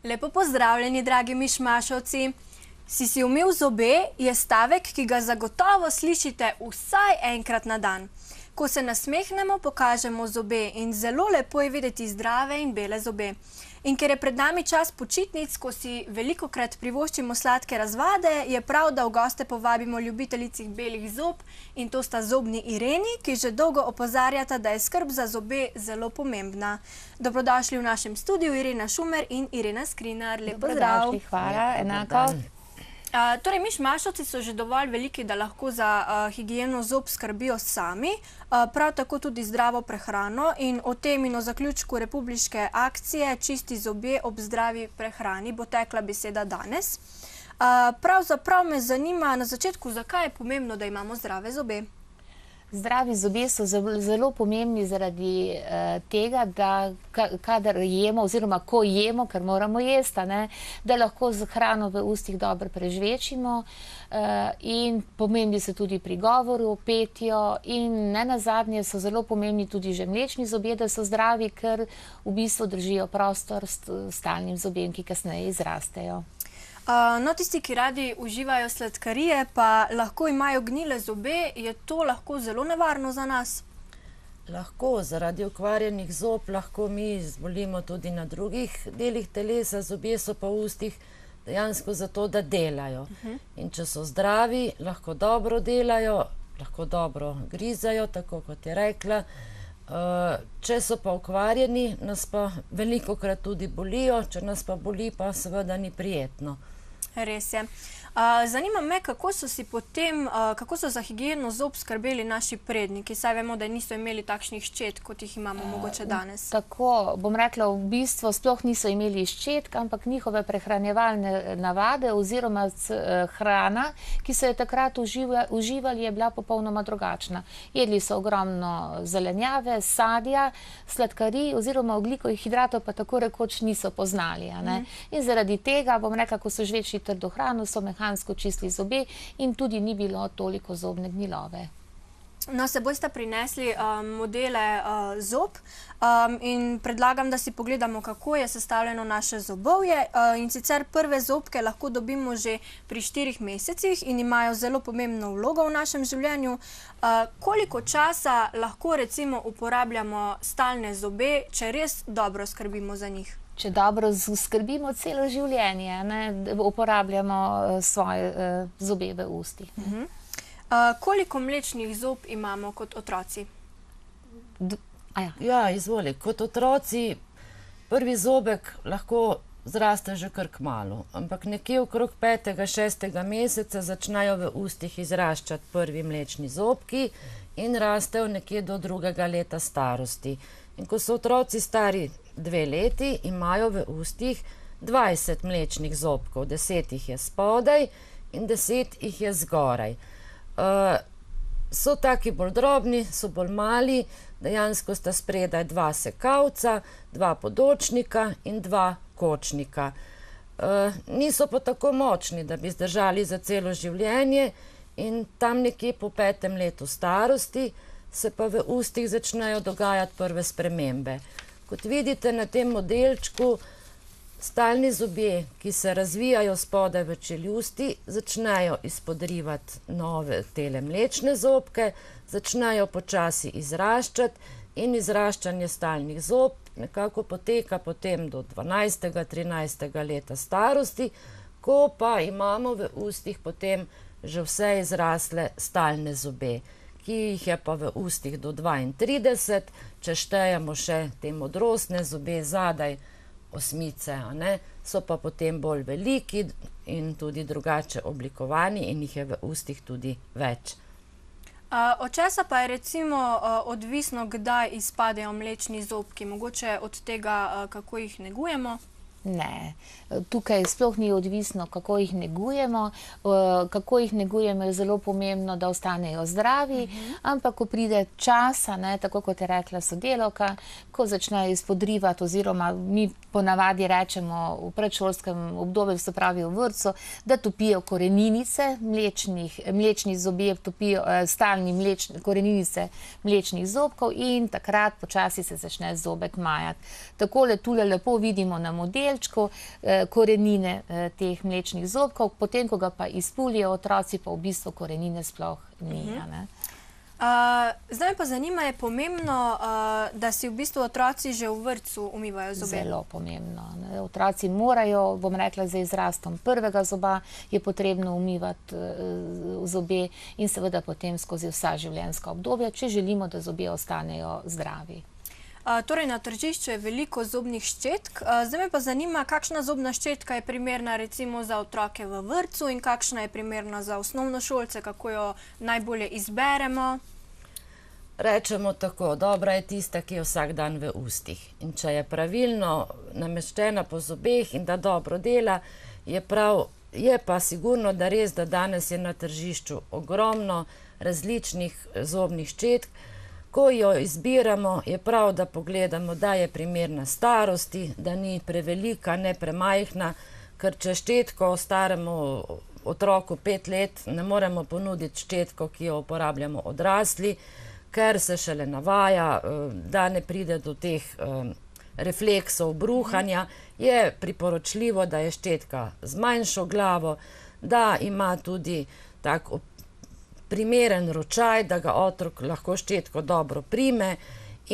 Lepo pozdravljeni, dragi mišmašovci. Si umil zobe je stavek, ki ga zagotovo slišite vsaj enkrat na dan. Ko se nasmehnemo, pokažemo zobe in zelo lepo je videti zdrave in bele zobe. In ker je pred nami čas počitnic, ko si velikokrat privoščimo sladke razvade, je prav, da v goste povabimo ljubiteljici belih zob, in to sta zobni Ireni, ki že dolgo opozarjata, da je skrb za zobe zelo pomembna. Dobrodošli v našem studiu Irena Šumer in Irena Skrinar. Lep pozdrav. Dobrodošli, hvala, enako. Torej, mišmašovci so že dovolj veliki, da lahko za higieno zob skrbijo sami, prav tako tudi zdravo prehrano, in o tem in o zaključku republiške akcije Čisti zobje ob zdravi prehrani bo tekla beseda danes. Pravzaprav me zanima na začetku, zakaj je pomembno, da imamo zdrave zobe? Zdravi zobje so zelo pomembni zaradi tega, da kadar jemo oziroma ko jemo, ker moramo jesti, da lahko z hrano v ustih dobro prežvečimo, in pomembni so tudi pri govoru, petju, in nenazadnje so zelo pomembni tudi že mlečni zobje, da so zdravi, ker v bistvu držijo prostor stalnim zobjem, ki kasneje izrastejo. No, tisti, ki radi uživajo sladkarije, pa lahko imajo gnile zobe, je to lahko zelo nevarno za nas? Lahko, zaradi okvarjenih zob lahko mi zbolimo tudi na drugih delih telesa, zobje so pa v ustih dejansko zato, da delajo. In če so zdravi, lahko dobro delajo, lahko dobro grizajo, tako kot je rekla. Če so pa okvarjeni, nas pa velikokrat tudi bolijo, če nas pa boli, pa seveda ni prijetno. Res je. Zanima me, kako so za higieno zob skrbeli naši predniki, saj vemo, da niso imeli takšnih ščetk, kot jih imamo mogoče danes. Tako, bom rekla, v bistvu sploh niso imeli ščetk, ampak njihove prehranjevalne navade oziroma hrana, ki so jo takrat uživali, je bila popolnoma drugačna. Jedli so ogromno zelenjave, sadja, sladkarij oziroma ogljikovih hidratov pa tako rekoč niso poznali. In zaradi tega, bom rekla, ko so žvečili trdo hrano, so mehansko čistili zobe in tudi ni bilo toliko zobne gnilove. No, s seboj sta prinesli modele zob in predlagam, da si pogledamo, kako je sestavljeno naše zobovje. In sicer prve zobke lahko dobimo že pri 4 mesecih in imajo zelo pomembno vlogo v našem življenju. Koliko časa lahko recimo uporabljamo stalne zobe, če res dobro skrbimo za njih? Če dobro skrbimo celo življenje, uporabljamo svoje zobe v ustih. Koliko mlečnih zob imamo kot otroci? Ja, izvoli. Kot otroci prvi zobek lahko zraste že kar kmalu, ampak nekje okrog 5. 6. meseca začnejo v ustih izraščati prvi mlečni zobki in rastejo nekje do 2. leta starosti. In ko so otroci stari 2 leti, imajo v ustih 20 mlečnih zobkov, 10 jih je spodaj in 10 jih je zgoraj. So taki bolj drobni, so bolj mali, dejansko sta spredaj 2 sekavca, 2 podočnika in 2 kočnika. Niso pa tako močni, da bi zdržali za celo življenje, in tam nekje po 5. letu starosti se pa v ustih začnejo dogajati prve spremembe. Kot vidite na tem modelčku, stalni zobje, ki se razvijajo spodaj v čeljusti, začnejo izpodrivati nove tele mlečne zobke, začnejo počasi izraščati in izraščanje stalnih zob nekako poteka potem do 12. 13. leta starosti, ko pa imamo v ustih potem že vse izrasle stalne zobe, ki jih je pa v ustih do 32, če štejemo še te modrostne zobe zadaj, osmice, so pa potem bolj veliki in tudi drugače oblikovani in jih je v ustih tudi več. Od česa pa je recimo odvisno, kdaj izpadejo mlečni zobki? Mogoče od tega, kako jih negujemo? Ne, tukaj sploh ni odvisno, kako jih negujemo. Kako jih negujemo, je zelo pomembno, da ostanejo zdravi, ampak ko pride čas, tako kot je rekla sodelavka, ko začnejo izpodrivati, oziroma mi ponavadi rečemo v predšolskem obdobju, se pravi v vrtcu, da topijo koreninice mlečnih zobjev, topijo stalni koreninice mlečnih zobkov in takrat počasi se začne zobek majati. Takole tule lepo vidimo na modelčku korenine teh mlečnih zobkov, potem, ko ga pa izpulijo otroci, pa v bistvu korenine sploh ni. Zdaj me pa zanima, je pomembno, da si v bistvu otroci že v vrtcu umivajo zobe? Zelo pomembno. Otroci morajo, bom rekla, za izrastom prvega zoba je potrebno umivati zobe in seveda potem skozi vsa življenjska obdobja, če želimo, da zobje ostanejo zdravi. Torej, na tržišču je veliko zobnih ščetk. Zdaj me pa zanima, kakšna zobna ščetka je primerna recimo za otroke v vrtcu in kakšna je primerna za osnovnošolce, kako jo najbolje izberemo? Rečemo tako, dobra je tista, ki je vsak dan v ustih. In če je pravilno nameščena po zobeh in da dobro dela, je pa sigurno, da res, da danes je na tržišču ogromno različnih zobnih ščetk. Ko jo izbiramo, je prav, da pogledamo, da je primerna starosti, da ni prevelika, ne premajhna, ker če ščetko staremu otroku 5 let ne moremo ponuditi ščetko, ki jo uporabljamo odrasli, ker se šele navaja, da ne pride do teh refleksov bruhanja, je priporočljivo, da je ščetka z manjšo glavo, da ima tudi tak primeren ročaj, da ga otrok lahko ščetko dobro prime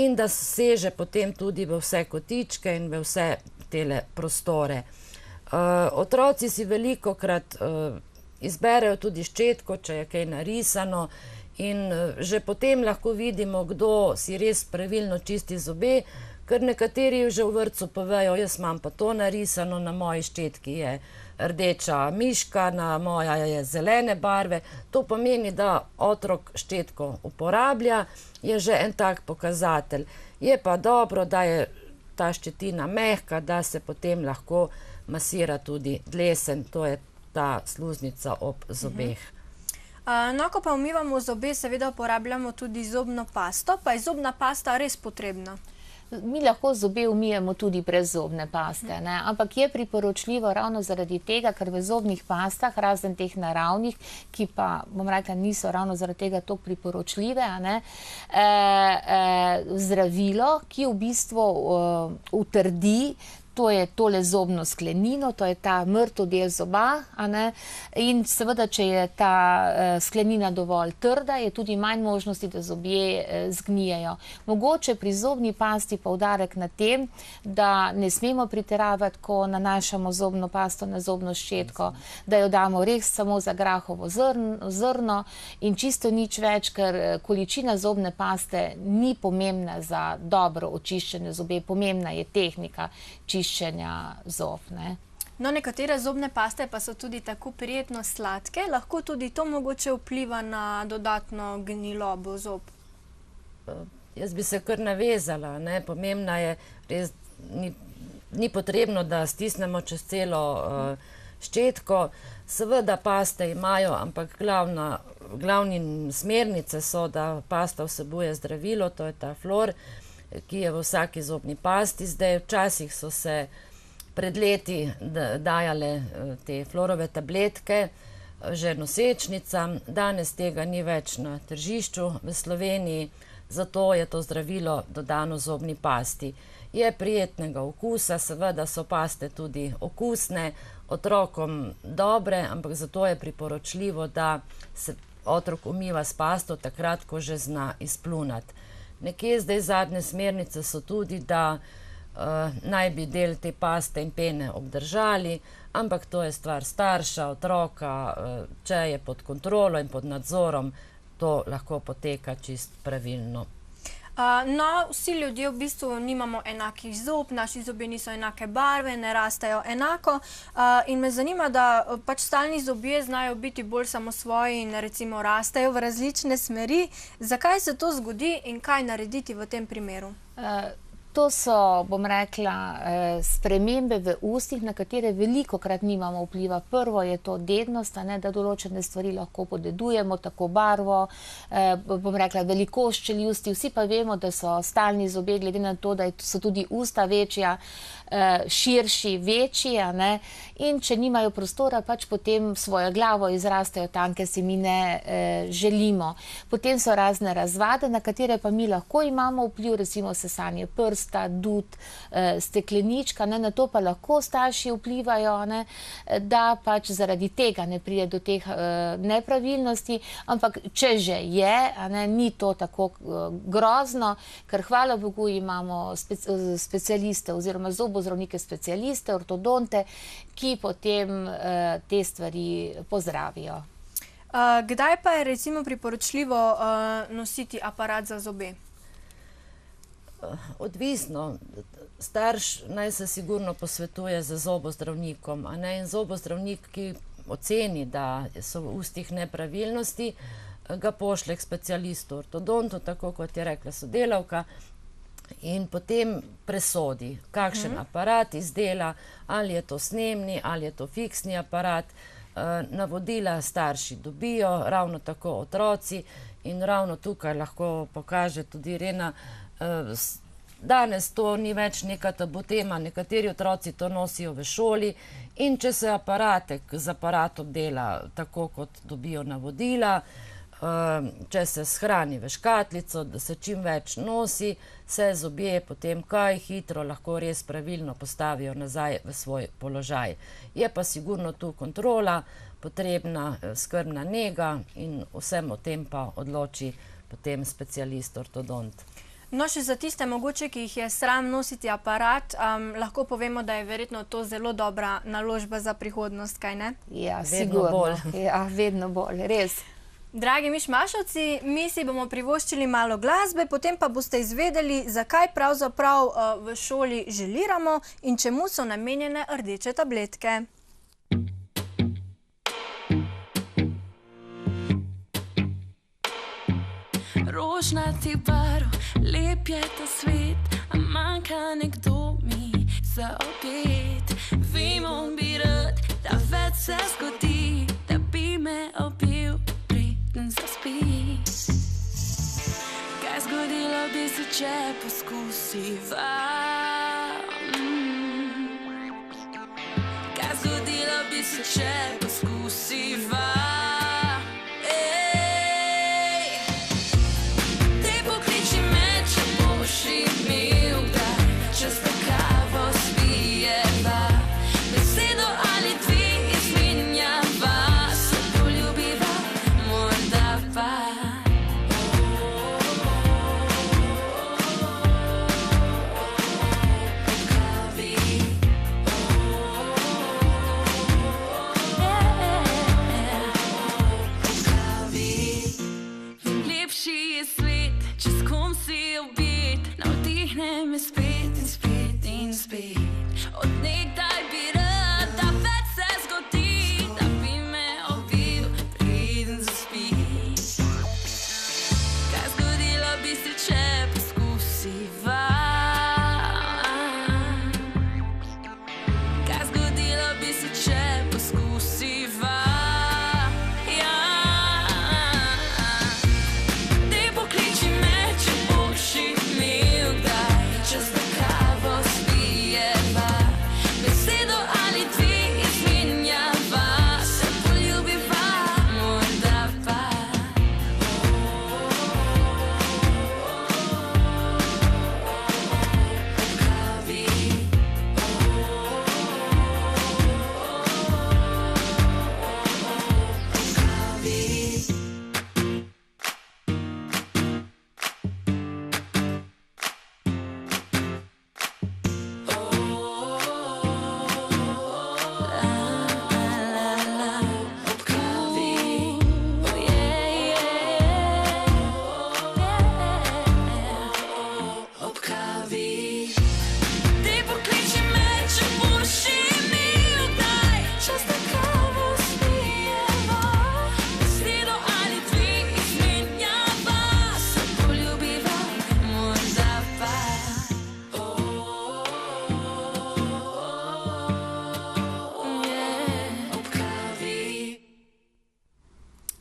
in da seže potem tudi v vse kotičke in v vse tele prostore. Otroci si velikokrat izberejo tudi ščetko, če je kaj narisano, in že potem lahko vidimo, kdo si res pravilno čisti zobe, ker nekateri že v vrtcu povejo, jaz imam pa to narisano, na moji ščetki je rdeča miška, na moja je zelene barve. To pomeni, da otrok ščetko uporablja, je že en tak pokazatelj. Je pa dobro, da je ta ščetina mehka, da se potem lahko masira tudi dlesen, to je ta sluznica ob zobeh. No, ko pa umivamo zobe, seveda uporabljamo tudi zobno pasto, pa je zobna pasta res potrebna? Mi lahko zobe umijemo tudi brez zobne paste, ampak je priporočljivo ravno zaradi tega, ker v zobnih pastah, razen teh naravnih, ki pa, bom rekla, niso ravno zaradi tega toliko priporočljive, zdravilo, ki v bistvu utrdi, to je tole zobno sklenino, to je ta mrtev del zoba, in seveda, če je ta sklenina dovolj trda, je tudi manj možnosti, da zobje zgnijejo. Mogoče pri zobni pasti poudarek na tem, da ne smemo pretiravati, ko nanašamo zobno pasto na zobno ščetko, da jo damo res samo za grahovo zrno in čisto nič več, ker količina zobne paste ni pomembna za dobro očiščene zobe, pomembna je tehnika čiščenja zob. No, nekatere zobne paste pa so tudi tako prijetno sladke, lahko tudi to mogoče vpliva na dodatno gnilobo zob? Jaz bi se kar navezala, pomembna je res, ni potrebno, da stisnemo čez celo ščetko. Seveda paste imajo, ampak glavni smernice so, da pasta vsebuje zdravilo, to je ta fluor, ki je v vsaki zobni pasti. Zdaj, včasih so se pred leti dajale te fluorove tabletke, že nosečnicam, danes tega ni več na tržišču v Sloveniji, zato je to zdravilo dodano zobni pasti. Je prijetnega okusa, seveda so paste tudi okusne, otrokom dobre, ampak zato je priporočljivo, da se otrok umiva s pasto takrat, ko že zna izplunati. Nekje zdaj zadnje smernice so tudi, da naj bi del te paste in pene obdržali, ampak to je stvar starša, otroka, če je pod kontrolo in pod nadzorom, to lahko poteka čist pravilno. No, vsi ljudje v bistvu nimamo enakih zob, naši zobje niso enake barve, ne rastejo enako in me zanima, da pač stalni zobje znajo biti bolj samosvoji in recimo rastejo v različne smeri. Zakaj se to zgodi in kaj narediti v tem primeru? to so, bom rekla, spremembe v ustih, na katere velikokrat nimamo vpliva. Prvo je to dednost, da določene stvari lahko podedujemo, tako barvo, bom rekla, velikost čeljusti. Vsi pa vemo, da so stalni zobje, glede na to, da so tudi usta večja, širši, večji, in če nimajo prostora, pač potem svojo glavo izrastejo tam, ker si mi ne želimo. Potem so razne razvade, na katere pa mi lahko imamo vpliv, recimo sesanje prsta, dud, steklenička, na to pa lahko starši vplivajo, da pač zaradi tega ne pride do teh nepravilnosti, ampak če že je, ni to tako grozno, ker hvala Bogu imamo specialiste oziroma zobozdravnike specialiste, ortodonte, ki potem te stvari pozdravijo. Kdaj pa je recimo priporočljivo nositi aparat za zobe? Odvisno. Starš naj se sigurno posvetuje z zobozdravnikom, in zobozdravnik, ki oceni, da so v ustih nepravilnosti, ga pošlje k specialistu ortodontu, tako kot je rekla sodelavka, in potem presodi, kakšen aparat izdela, ali je to snemni, ali je to fiksni aparat. Navodila starši dobijo, ravno tako otroci, in ravno tukaj lahko pokaže tudi Irena. Danes to ni več neka tabu tema, nekateri otroci to nosijo v šoli, in če se z aparatom dela tako, kot dobijo navodila, če se shrani v škatlico, da se čim več nosi, se zobje potem kaj hitro lahko res pravilno postavijo nazaj v svoj položaj. Je pa sigurno tu kontrola, potrebna skrbna nega, in vsem o tem pa odloči potem specialist ortodont. No, še za tiste mogoče, ki jih je sram nositi aparat, lahko povemo, da je verjetno to zelo dobra naložba za prihodnost, kaj ne? Ja, Vedno bolj. Ja, vedno bolj, res. Dragi mišmašovci, mi si bomo privoščili malo glasbe, potem pa boste izvedeli, zakaj pravzaprav v šoli želiramo in čemu so namenjene rdeče tabletke. Rožnati barv, lep je ta svet, a manjka nekdo mi za obet. Vemo bi rad, da več se zgodi, da bi me obil, preden zaspiš. Kaj zgodilo bi se, če poskusiva? Kaj zgodilo bi se, če poskusiva? She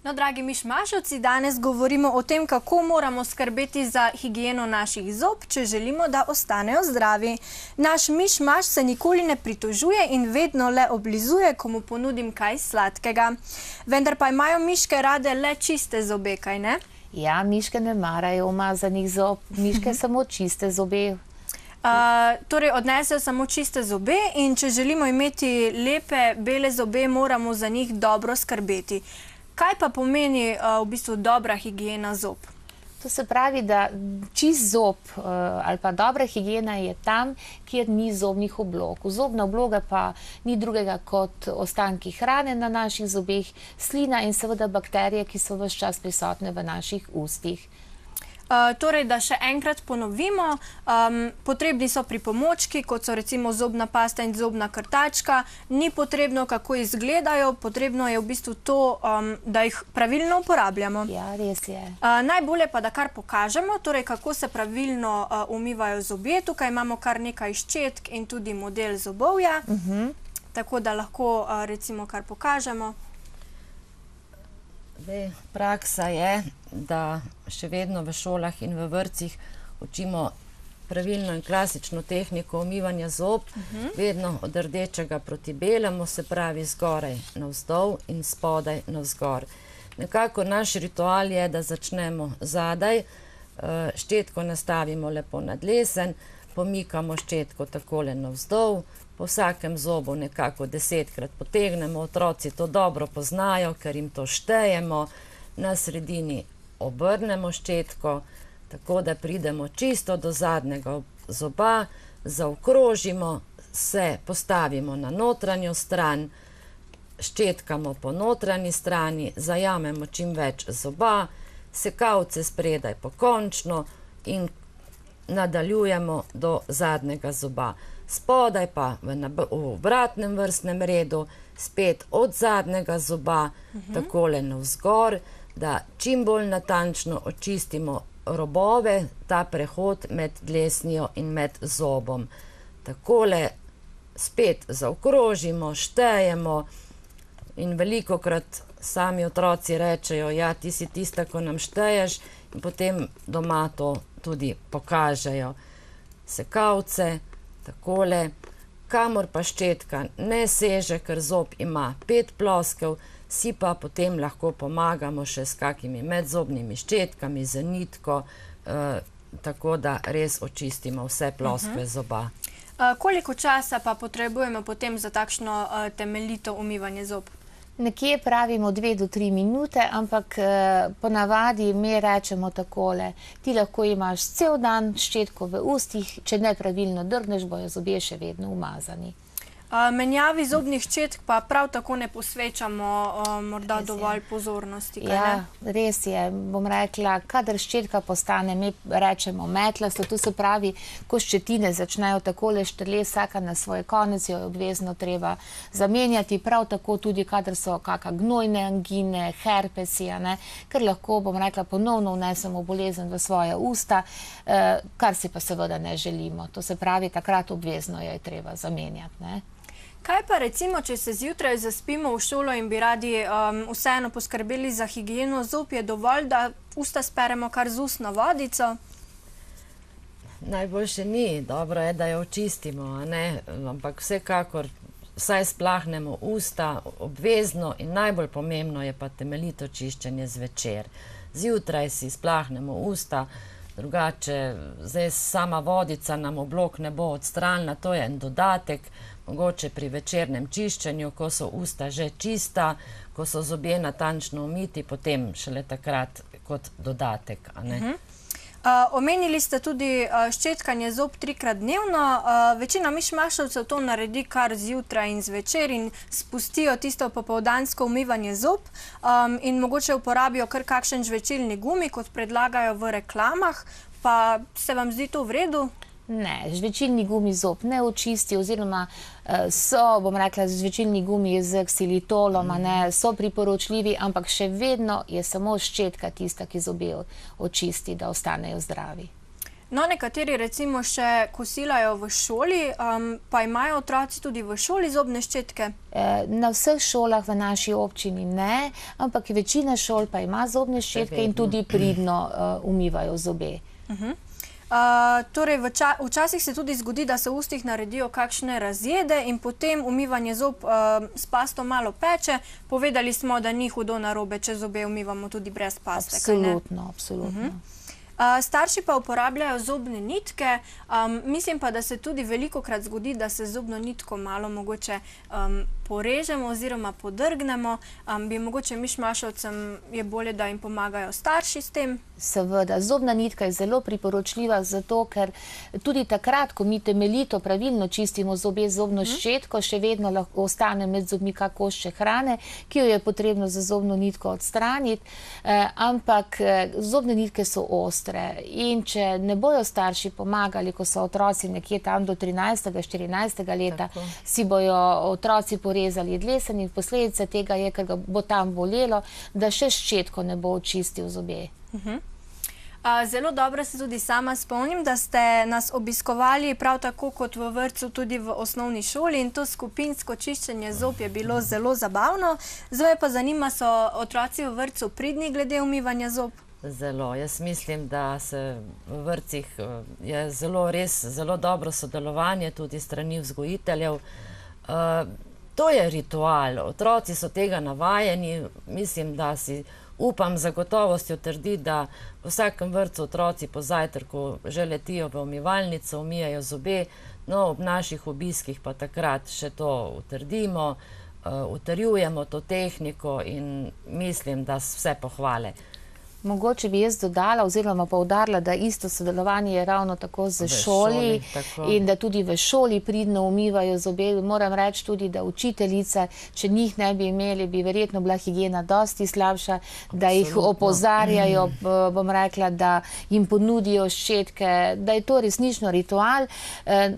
No, dragi mišmašovci, danes govorimo o tem, kako moramo skrbeti za higieno naših zob, če želimo, da ostanejo zdravi. Naš mišmaš se nikoli ne pritožuje in vedno le oblizuje, ko mu ponudim kaj sladkega. Vendar pa imajo miške rade le čiste zobe, kaj ne? Ja, miške ne marajo umazanih zob, miške samo čiste zobe. Torej, odnesejo samo čiste zobe in če želimo imeti lepe, bele zobe, moramo za njih dobro skrbeti. Kaj pa pomeni v bistvu dobra higiena zob? To se pravi, da čist zob ali pa dobra higiena je tam, kjer ni zobnih oblog. Zobna obloga pa ni drugega kot ostanki hrane na naših zobeh, slina in seveda bakterije, ki so ves čas prisotne v naših ustih. Torej, da še enkrat ponovimo, potrebni so pripomočki, kot so recimo zobna pasta in zobna krtačka. Ni potrebno, kako izgledajo, potrebno je v bistvu to, da jih pravilno uporabljamo. Ja, res je. Najbolje pa, da kar pokažemo, torej kako se pravilno umivajo zobje. Tukaj imamo kar nekaj ščetk in tudi model zobovja, tako da lahko recimo kar pokažemo. Praksa je, da še vedno v šolah in v vrtcih učimo pravilno in klasično tehniko umivanja zob, vedno od rdečega proti belemu, se pravi zgoraj navzdol in spodaj navzgor. Nekako naš ritual je, da začnemo zadaj, ščetko nastavimo lepo nad lesen, pomikamo ščetko takole navzdol, po vsakem zobu nekako 10-krat potegnemo, otroci to dobro poznajo, ker jim to štejemo, na sredini obrnemo ščetko, tako da pridemo čisto do zadnjega zoba, zaokrožimo se, postavimo na notranjo stran, ščetkamo po notranji strani, zajamemo čim več zoba, sekavce spredaj pokončno in nadaljujemo do zadnjega zoba. Spodaj pa v obratnem vrstnem redu, spet od zadnjega zoba, takole navzgor, da čim bolj natančno očistimo robove, ta prehod med dlesnijo in med zobom. Takole spet zaokrožimo, štejemo in velikokrat sami otroci rečejo, ja, ti si tista, ko nam šteješ, in potem doma to tudi pokažejo. Sekavce, takole, kamor pa ščetka ne seže, ker zob ima 5 ploskev, si pa potem lahko pomagamo še s kakimi medzobnimi ščetkami, z nitko, tako da res očistimo vse ploskve zoba. Koliko časa pa potrebujemo potem za takšno temeljito umivanje zob? Nekje pravimo 2 do 3 minute, ampak ponavadi mi rečemo takole, ti lahko imaš cel dan ščetko v ustih, če nepravilno drgneš, bojo zobje še vedno umazani. Menjavi zobnih ščetk pa prav tako ne posvečamo morda dovolj pozornosti, kaj ne? Ja, res je, bom rekla, kadar ščetka postane, mi rečemo metlasto, to se pravi, ko ščetine začnejo takole štrleti vsaka na svoj konec, jo je obvezno treba zamenjati, prav tako tudi, kadar so kakšne gnojne angine, herpesi, ker lahko, bom rekla, ponovno vnesemo bolezen v svoja usta, kar si pa seveda ne želimo. To se pravi, takrat obvezno jo je treba zamenjati, ne? Kaj pa recimo, če se zjutraj zaspimo v šolo in bi radi vseeno poskrbeli za higieno zob, je dovolj, da usta speremo kar z ustno vodico? Najboljše ni, dobro je, da jo očistimo, ampak vsekakor vsaj splahnemo usta, obvezno in najbolj pomembno je pa temeljito čiščenje zvečer. Zjutraj si splahnemo usta, drugače zdaj sama vodica nam oblog ne bo odstranila, to je en dodatek, mogoče pri večernem čiščenju, ko so usta že čista, ko so zobje natančno umiti, potem šele takrat kot dodatek. Omenili ste tudi ščetkanje zob 3-krat dnevno. Večina mišmašovcev to naredi kar zjutraj in zvečer in spustijo tisto popoldansko umivanje zob in mogoče uporabijo kar kakšen žvečilni gumi, kot predlagajo v reklamah. Pa se vam zdi to v redu? Ne, žvečilni gumi zob ne očisti, oziroma so, bom rekla, žvečilni gumi z ksilitolom, so priporočljivi, ampak še vedno je samo ščetka tista, ki zobe očisti, da ostanejo zdravi. No, nekateri recimo še kosilajo v šoli, pa imajo otroci tudi v šoli zobne ščetke? Na vseh šolah v naši občini ne, ampak večina šol pa ima zobne ščetke in tudi pridno umivajo zobe. Torej, včasih se tudi zgodi, da se v ustih naredijo kakšne razjede in potem umivanje zob s pasto malo peče. Povedali smo, da ni hudo narobe, če zobe umivamo tudi brez paste. Absolutno, absolutno. Starši pa uporabljajo zobne nitke, mislim pa, da se tudi velikokrat zgodi, da se zobno nitko malo mogoče porežemo oziroma podrgnemo. Bi mogoče mišmašovcem je bolje, da jim pomagajo starši s tem? Seveda, zobna nitka je zelo priporočljiva zato, ker tudi takrat, ko mi temeljito, pravilno čistimo zobe z zobno ščetko, še vedno lahko ostane med zobmi kak košček hrane, ki jo je potrebno za zobno nitko odstraniti, ampak zobne nitke so ostre in če ne bojo starši pomagali, ko so otroci nekje tam do 13. 14. leta, si bojo otroci porezali dlesen in posledica tega je, ker ga bo tam bolelo, da še ščetko ne bo očistil zobe. Zelo dobro se tudi sama spomnim, da ste nas obiskovali prav tako kot v vrtcu tudi v osnovni šoli in to skupinsko čiščenje zob je bilo zelo zabavno. Zdaj pa zanima, so otroci v vrtcu pridni glede umivanja zob? Zelo. Jaz mislim, da se v vrtcih je res zelo dobro sodelovanje tudi strani vzgojiteljev. To je ritual. Otroci so tega navajeni. Mislim, da si upam z gotovostjo trditi, da v vsakem vrtcu otroci po zajtrku že letijo v umivalnico, umijajo zobe, no ob naših obiskih pa takrat še to utrdimo, utrjujemo to tehniko in mislim, da vse pohvale. Mogoče bi jaz dodala oziroma poudarila, da isto sodelovanje je ravno tako z šoli in da tudi v šoli pridno umivajo zobe. Moram reči tudi, da učiteljice, če njih ne bi imeli, bi verjetno bila higiena dosti slabša, da jih opozarjajo, bom rekla, da jim ponudijo ščetke, da je to resnično ritual.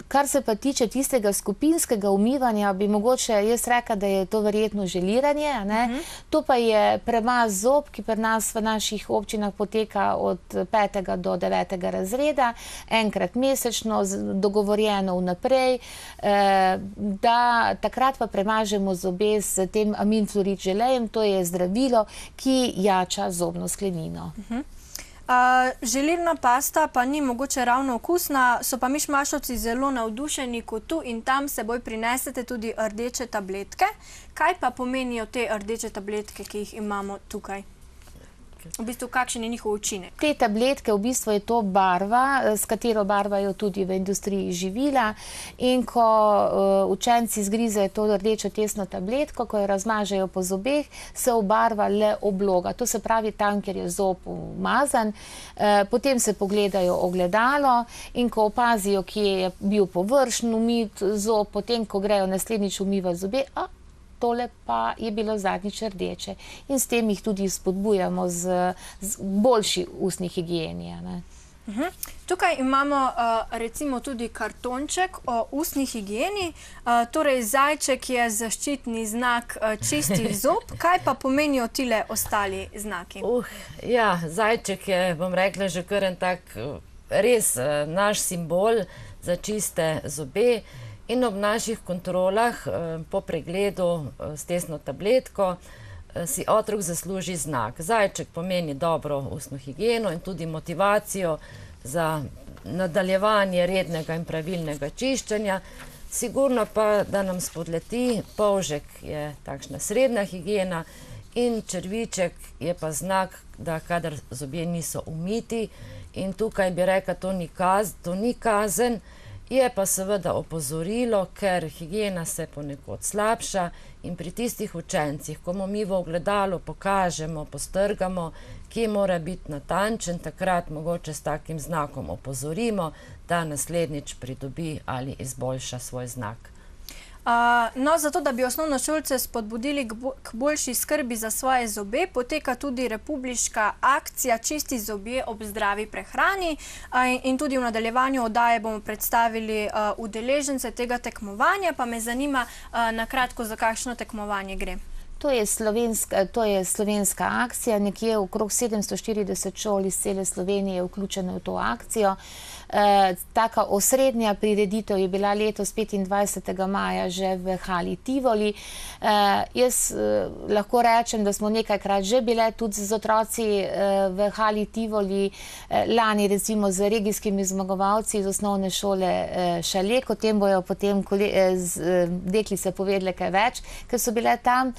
Kar se pa tiče tistega skupinskega umivanja, bi mogoče jaz rekla, da je to verjetno želiranje, ne? To pa je premaz zob, ki pri nas v naših občinah poteka od 5. do 9. razreda, enkrat mesečno, dogovorjeno vnaprej, da takrat pa premažemo zobe s tem aminfluorid želejem, to je zdravilo, ki jača zobno sklenino. Želirna pasta pa ni mogoče ravno okusna, so pa mišmašovci zelo navdušeni, ko tu in tam seboj prinesete tudi rdeče tabletke. Kaj pa pomenijo te rdeče tabletke, ki jih imamo tukaj? V bistvu, kakšen je njihov učinek? Te tabletke, v bistvu je to barva, s katero barvajo tudi v industriji živila in ko učenci zgrizejo to rdečo tesno tabletko, ko jo razmažejo po zobeh, se obarva le obloga. To se pravi tam, kjer je zob umazan, potem se pogledajo ogledalo in ko opazijo, kje je bil površen umit zob, potem, ko grejo naslednjič umivati zobe, tole pa je bilo zadnjič rdeče. In s tem jih tudi spodbujamo z boljši ustni higieni. Tukaj imamo recimo tudi kartonček o ustni higieni, torej zajček je zaščitni znak čistih zob. Kaj pa pomenijo tile ostali znaki? Ja, zajček je, bom rekla, že kar en tak res naš simbol za čiste zobe. In ob naših kontrolah, po pregledu s tesno tabletko, si otrok zasluži znak. Zajček pomeni dobro ustno higieno in tudi motivacijo za nadaljevanje rednega in pravilnega čiščenja. Sigurno pa, da nam spodleti, polžek je takšna srednja higiena in črviček je pa znak, da kadar zobje niso umiti in tukaj bi rekla, to ni kazen, je pa seveda opozorilo, ker higiena se ponekod slabša in pri tistih učencih, ko mu mi v ogledalu pokažemo, postrgamo, kje mora biti natančen, takrat mogoče s takim znakom opozorimo, da naslednjič pridobi ali izboljša svoj znak. No, zato, da bi osnovnošolce spodbudili k boljši skrbi za svoje zobe, poteka tudi republiška akcija Čisti zobje ob zdravi prehrani in tudi v nadaljevanju oddaje bomo predstavili udeležence tega tekmovanja, pa me zanima na kratko, za kakšno tekmovanje gre. To je slovenska akcija, nekje okrog 740 šol iz cele Slovenije je vključeno v to akcijo. Taka osrednja prireditev je bila letos 25. maja že v hali Tivoli. Jaz lahko rečem, da smo nekajkrat že bile tudi z otroci v hali Tivoli, lani recimo z regijskimi zmagovalci iz osnovne šole Šalek, o tem bojo potem deklice povedale kaj več, ker so bile tam.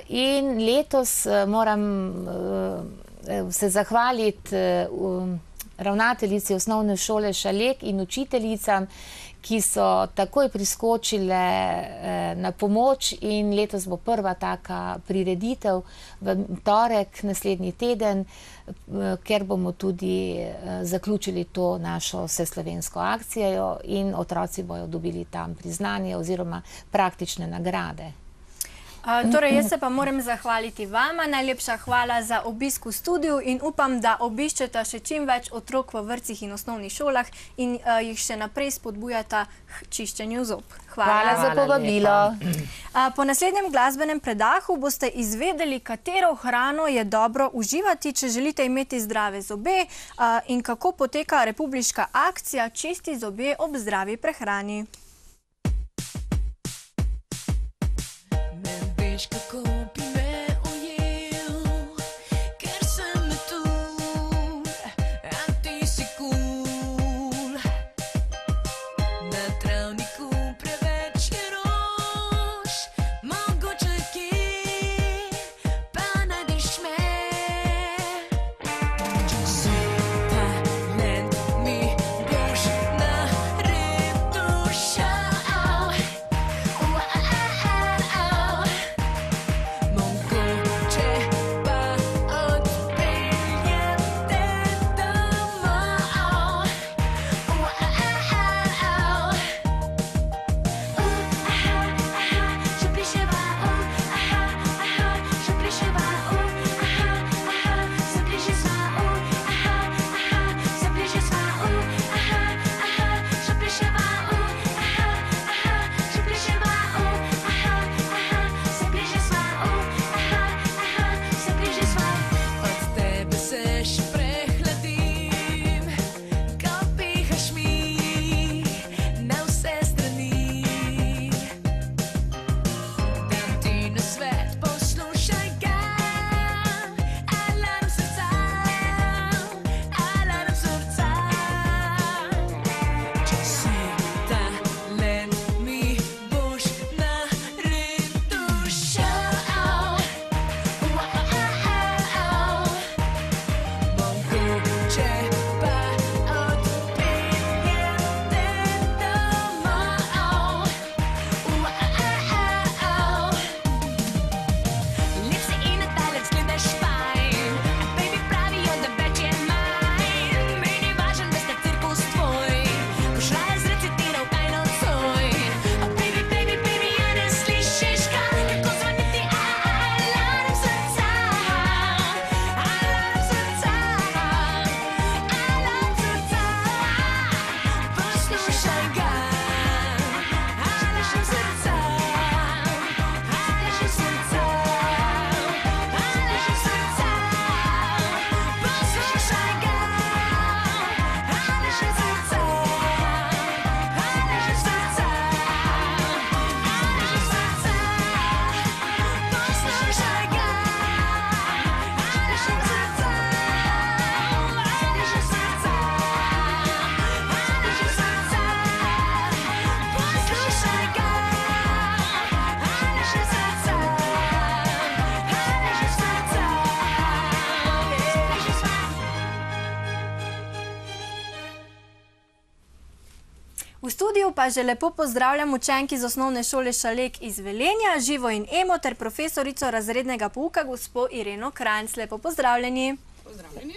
In letos moram se zahvaliti ravnateljici osnovne šole Šalek in učiteljicam, ki so takoj priskočile na pomoč, in letos bo prva taka prireditev v torek naslednji teden, ker bomo tudi zaključili to našo vseslovensko akcijo in otroci bojo dobili tam priznanje oziroma praktične nagrade. Torej, jaz se pa moram zahvaliti vama. Najlepša hvala za obisk v studiu in upam, da obiščete še čim več otrok v vrtcih in osnovnih šolah in jih še naprej spodbujata k čiščenju zob. Hvala za povabilo. Po naslednjem glasbenem predahu boste izvedeli, katero hrano je dobro uživati, če želite imeti zdrave zobe, in kako poteka republiška akcija Čisti zobje ob zdravi prehrani. Veš, kako bi me ujel, ker sem metul, a ti si cool. Na travniku preveč je rož, mogoče kje pa najdeš me. Če si talent, mi boš naredil šov. V studiu pa že lepo pozdravljam učenki z osnovne šole Šalek iz Velenja, Živo in Emo, ter profesorico razrednega pouka, gospo Ireno Kranjc. Lepo pozdravljeni. Pozdravljeni.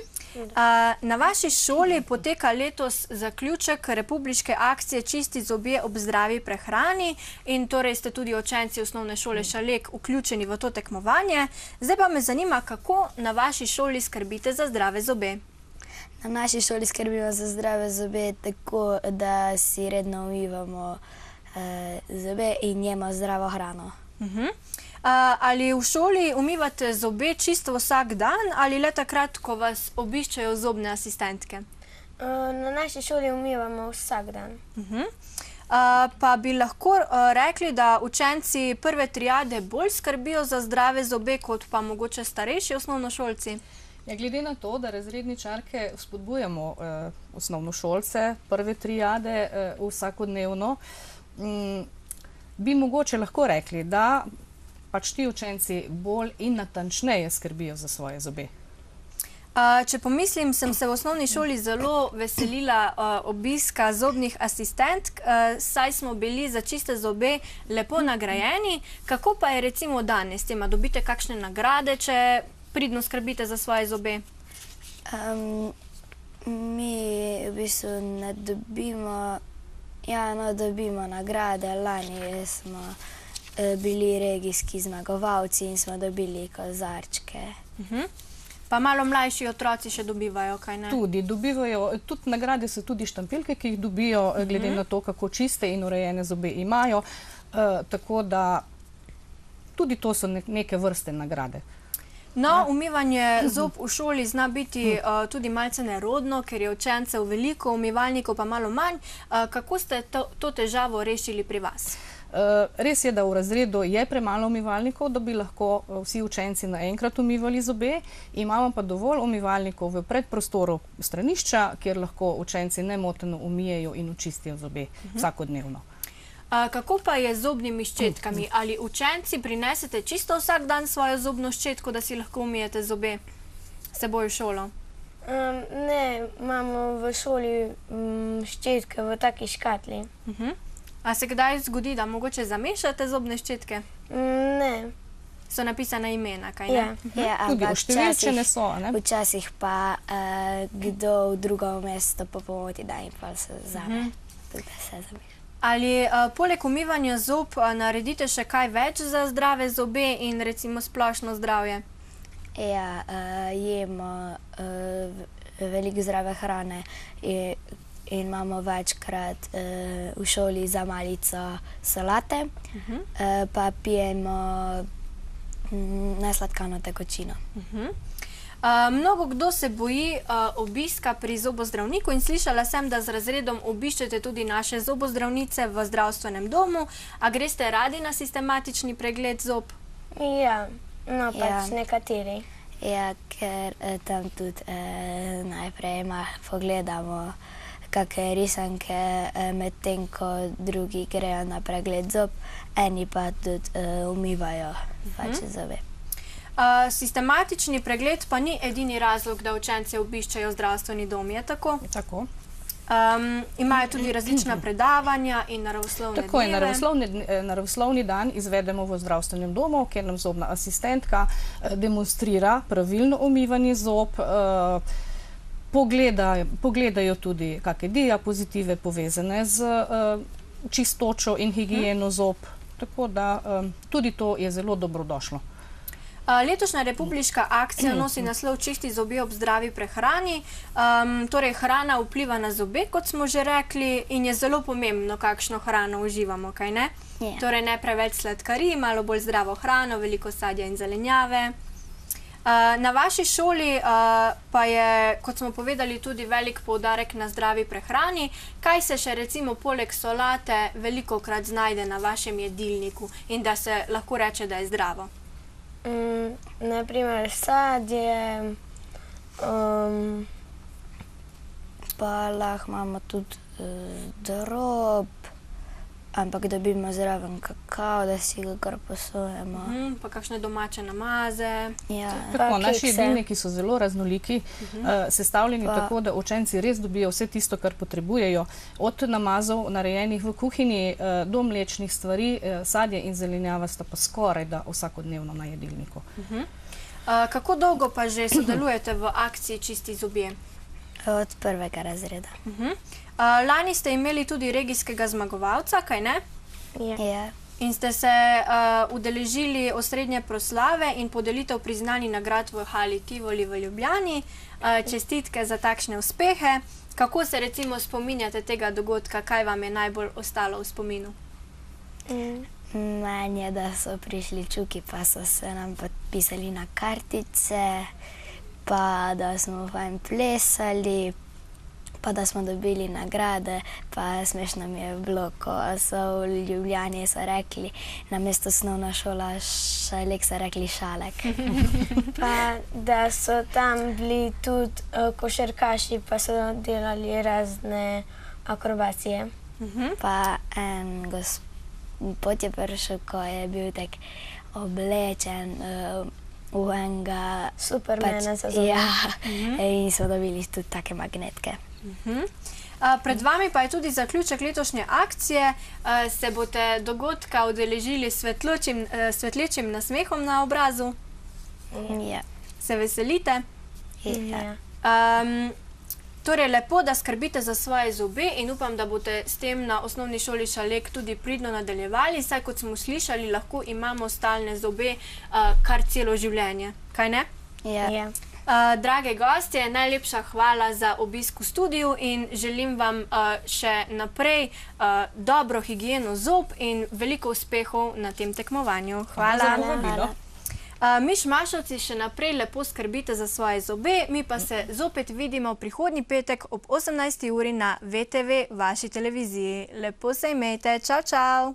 Na vaši šoli poteka letos zaključek republiške akcije Čisti zobje ob zdravi prehrani in torej ste tudi učenci osnovne šole Šalek vključeni v to tekmovanje. Zdaj pa me zanima, kako na vaši šoli skrbite za zdrave zobe. Na naši šoli skrbimo za zdrave zobe tako, da si redno umivamo zobe in jemo zdravo hrano. Ali v šoli umivate zobe čisto vsak dan ali le takrat, ko vas obiščajo zobne asistentke? Na naši šoli umivamo vsak dan. Pa bi lahko rekli, da učenci prve triade bolj skrbijo za zdrave zobe, kot pa mogoče starejši osnovnošolci? Ja, glede na to, da razredničarke spodbujamo osnovnošolce prve triade vsakodnevno, bi mogoče lahko rekli, da pač ti učenci bolj in natančneje skrbijo za svoje zobe. Če pomislim, sem se v osnovni šoli zelo veselila obiska zobnih asistentk, saj smo bili za čiste zobe lepo nagrajeni. Kako pa je recimo danes? Dobite kakšne nagrade, če pridno skrbite za svoje zobe? Mi v bistvu ne dobimo, dobimo nagrade. Lani smo bili regijski zmagovalci in smo dobili kozarčke. Pa malo mlajši otroci še dobivajo, kaj ne? Tudi dobivajo, tudi nagrade so tudi štampilke, ki jih dobijo, glede na to, kako čiste in urejene zobe imajo. Tako da tudi to so neke vrste nagrade. No, umivanje zob v šoli zna biti tudi malce nerodno, ker je učencev veliko, umivalnikov pa malo manj. Kako ste to težavo rešili pri vas? Res je, da v razredu je premalo umivalnikov, da bi lahko vsi učenci naenkrat umivali zobe. Imamo pa dovolj umivalnikov v predprostoru stranišča, kjer lahko učenci nemoteno umijejo in očistijo zobe vsakodnevno. Kako pa je z zobnimi ščetkami? Ali učenci prinesete čisto vsak dan svojo zobno ščetko, da si lahko umijete zobe s seboj v šolo? Ne, imamo v šoli ščetke v taki škatli. A se kdaj zgodi, da mogoče zamešate zobne ščetke? Ne. So napisana imena, kaj ne? Tudi oštevilčene so, ne? Včasih pa kdo v drugo mesto po pomoti da in pa se vzame. Tudi se zameša. Ali poleg umivanja zob naredite še kaj več za zdrave zobe in recimo splošno zdravje? Ja, jemo veliko zdrave hrane in imamo večkrat v šoli za malico solate, pa pijemo nesladkano tekočino. Mnogo kdo se boji obiska pri zobozdravniku in slišala sem, da z razredom obiščete tudi naše zobozdravnice v zdravstvenem domu. A greste radi na sistematični pregled zob? Ja, no pač nekateri. Ja, ker tam tudi najprej pogledamo kakšne risanke, medtem ko drugi grejo na pregled zob, eni pa tudi umivajo pač zobe. Sistematični pregled pa ni edini razlog, da učence obiščajo zdravstveni dom, je tako? Tako. Imajo tudi različna predavanja in naravoslovne dneve. Tako je, naravoslovni dan izvedemo v zdravstvenem domu, kjer nam zobna asistentka demonstrira pravilno umivanje zob, pogledajo tudi kakšne diapozitive povezane z čistočo in higieno zob, tako da tudi to je zelo dobrodošlo. Letošnja republiška akcija nosi naslov Čisti zobje ob zdravi prehrani. Torej, hrana vpliva na zobe, kot smo že rekli, in je zelo pomembno, kakšno hrano uživamo, kaj ne? Torej, ne preveč sladkarij, malo bolj zdravo hrano, veliko sadja in zelenjave. Na vaši šoli pa je, kot smo povedali, tudi velik poudarek na zdravi prehrani. Kaj se še recimo poleg solate velikokrat znajde na vašem jedilniku in da se lahko reče, da je zdravo? Naprimer sadje, pa lahko imamo tudi drоб, ampak dobimo zraven kakao, da si ga kar posujemo. Pa kakšne domače namaze. Tako, naši jedilniki so zelo raznoliki, sestavljeni tako, da učenci res dobijo vse tisto, kar potrebujejo. Od namazov narejenih v kuhinji do mlečnih stvari, sadje in zelenjava sta pa skoraj da vsakodnevno na jedilniku. Kako dolgo pa že sodelujete v akciji Čisti zobje? Od prvega razreda. Lani ste imeli tudi regijskega zmagovalca, kaj ne? Ja. In ste se udeležili osrednje proslave in podelitev priznanj nagrad v hali Tivoli v Ljubljani. Čestitke za takšne uspehe. Kako se recimo spominjate tega dogodka, kaj vam je najbolj ostalo v spominu? Meni je, da so prišli čuki, pa so se nam podpisali na kartice, pa da smo fajn plesali, pa da smo dobili nagrade, pa smešno mi je bilo, ko so v Ljubljani so rekli, namesto osnovna šola Šalek so rekli Šalek. Pa da so tam bili tudi košarkaši, pa so delali razne akrobacije. Pa en gospod je prišel, ko je bil tak oblečen v enega Supermana za zobe. Ja, in smo dobili tudi take magnetke. Pred vami pa je tudi zaključek letošnje akcije. Se boste dogodka udeležili s svetlečim nasmehom na obrazu? Ja. Se veselite? Ja. Torej, lepo, da skrbite za svoje zobe in upam, da boste s tem na osnovni šoli Šalek tudi pridno nadaljevali, saj kot smo slišali, lahko imamo stalne zobe kar celo življenje. Kaj ne? Ja. Drage gostje, najlepša hvala za obisk v studiu in želim vam še naprej dobro higieno zob in veliko uspehov na tem tekmovanju. Hvala. Mišmašovci še naprej lepo skrbite za svoje zobe, mi pa se zopet vidimo prihodnji petek ob 18. uri na VTV, vaši televiziji. Lepo se imejte, čau, čau!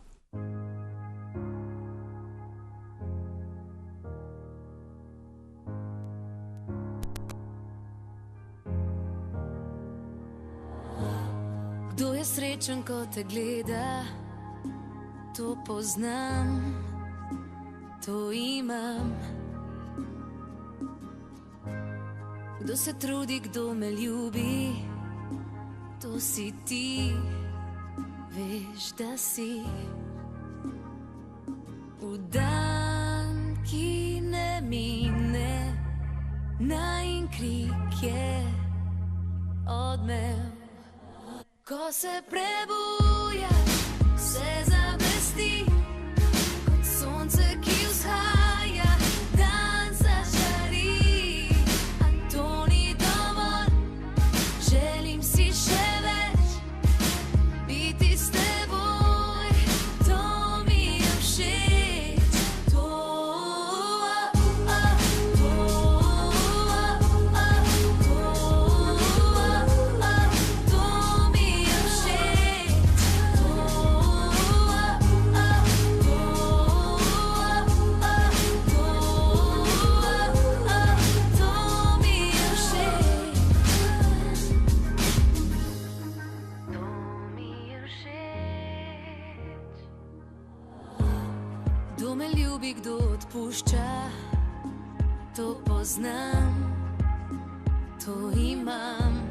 Kdo je srečen, ko te gleda, to poznam, to imam. Kdo se trudi, kdo me ljubi, to si ti, veš, da si. V dan, ki ne mine, najin krik je odmev. Ko se prebuja, se zablesti, kot sonce, ki vzhaja, dan zažari. A to ni dovolj, želim si še več, biti s teboj, to mi je všeč. To mi je všeč. Kdo me ljubi, kdo odpušča, to poznam, to imam.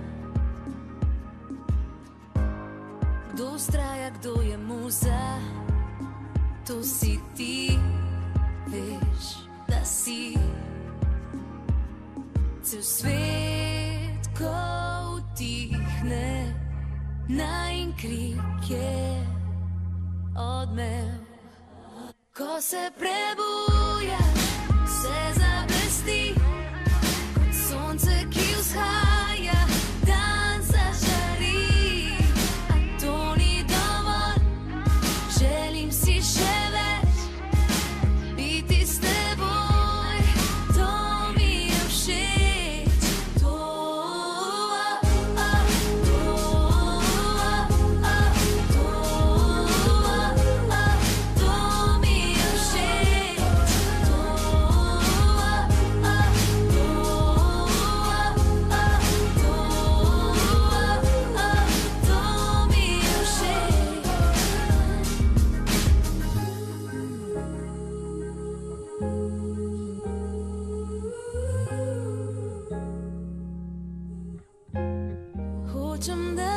Kdo vztraja, kdo je muza, to si ti, veš, da si. Cel svet, ko utihne, najin krik je odmev. Ko se prebuja, se zablesti, kot sonce, ki vzhaja, dan zažari. A to ni dovolj, želim si še več, biti s teboj, to mi je všeč. To mi je všeč. To mi je všeč. Hočem, da